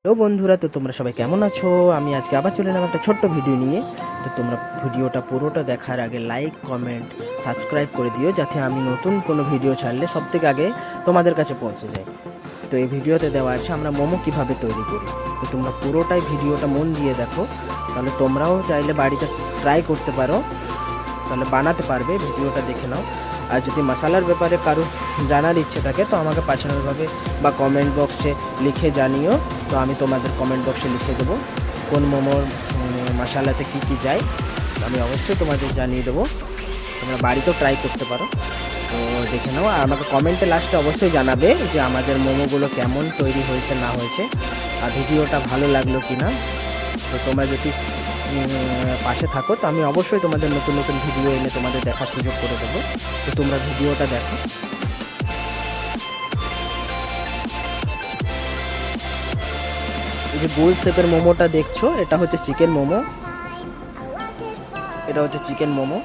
তো বন্ধুরা, তো তোমরা সবাই কেমন আছো? আমি আজকে আবার চলে এলাম একটা ছোট্ট ভিডিও নিয়ে। তো তোমরা ভিডিওটা পুরোটা দেখার আগে লাইক, কমেন্ট, সাবস্ক্রাইব করে দিও, যাতে আমি নতুন কোনো ভিডিও ছাড়লে সবথেকে আগে তোমাদের কাছে পৌঁছে যায়। তো এই ভিডিওতে দেওয়া আছে আমরা মোমো কিভাবে তৈরি করি। তো তোমরা পুরোটাই ভিডিওটা মন দিয়ে দেখো, তাহলে তোমরাও চাইলে বাড়িতে ট্রাই করতে পারো, তাহলে বানাতে পারবে। ভিডিওটা দেখে নাও। আর যদি মশলার ব্যাপারে কারো জানার ইচ্ছে থাকে তো আমাকে পার্সোনালভাবে বা কমেন্ট বক্সে লিখে জানিও। তো আমি তোমাদের কমেন্ট বক্সে লিখে দেবো কোন মোমোর মশলাতে কী কী যায়, আমি অবশ্যই তোমাদের জানিয়ে দেবো। তোমরা বাড়িতেও ট্রাই করতে পারো। তো দেখে নাও, আর আমাকে কমেন্টে লাস্টে অবশ্যই জানাবে যে আমাদের মোমোগুলো কেমন তৈরি হয়েছে না হয়েছে, আর ভিডিওটা ভালো লাগলো কি না। তো তোমরা যদি পাশে থাকো তো আমি অবশ্যই তোমাদের নতুন নতুন ভিডিও এনে তোমাদের দেখার সুযোগ করে দেবো। তো তোমরা ভিডিওটা দেখো। এই যে গোল শেপের মোমোটা দেখছো, এটা হচ্ছে চিকেন মোমো। এটা হচ্ছে চিকেন মোমো।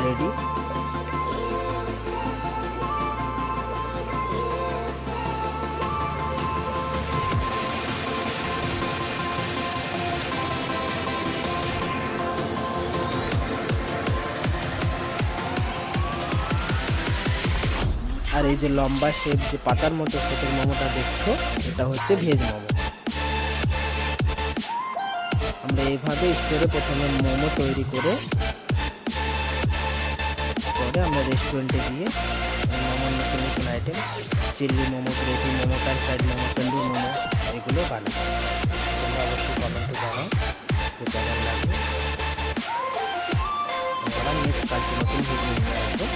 রেডি। আর এই যে লম্বা শেপ, যে পাতার মতো শেপের মোমোটা দেখছো, এটা হচ্ছে ভেজ মোমো। আমরা এইভাবে স্টোরে প্রথমে মোমো তৈরি করে আমরা রেস্টুরেন্টে গিয়ে মোমোর নতুন নতুন item, chilli momo, gravy momo, fried momo, tandoor momo, এগুলো বানাই। তোমরা অবশ্যই কমেন্টে জানাও যে কেমন লাগবে। নেক্সট কালকে নতুন ভিডিও নিয়ে আসবো।